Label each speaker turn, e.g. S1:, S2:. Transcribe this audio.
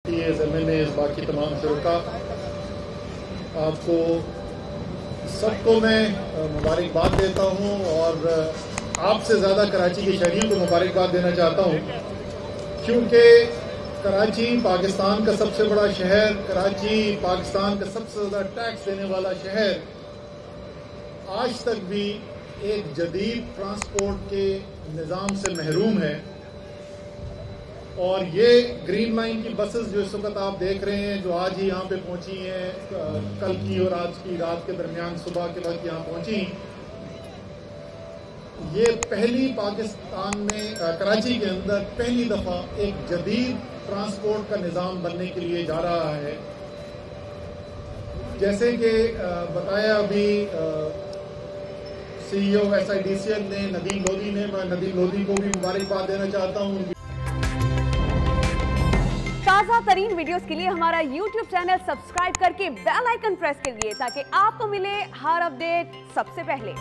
S1: MNA बाकी तमाम शुरका, आपको सबको मैं मुबारकबाद देता हूँ और आपसे ज़्यादा कराची के शहरियों को मुबारकबाद देना चाहता हूँ, क्योंकि कराची पाकिस्तान का सबसे बड़ा शहर, कराची पाकिस्तान का सबसे ज़्यादा टैक्स देने वाला शहर आज तक भी एक जदीद ट्रांसपोर्ट के निज़ाम से महरूम है। और ये ग्रीन लाइन की बसेस जो इस वक्त आप देख रहे हैं, जो आज ही यहाँ पे पहुँची हैं, कल की और आज की रात के दरमियान सुबह के वक्त यहाँ पहुँची, ये पहली पाकिस्तान में कराची के अंदर पहली दफ़ा एक जदीद ट्रांसपोर्ट का निज़ाम बनने के लिए जा रहा है। जैसे कि बताया अभी CEO SIDCL ने, नदीम लोधी ने, मैं नदीम लोधी को भी मुबारकबाद देना चाहता हूँ।
S2: ताज़ा तरीन वीडियोस के लिए हमारा YouTube चैनल सब्सक्राइब करके बेल आइकन प्रेस करिए ताकि आपको मिले हर अपडेट सबसे पहले।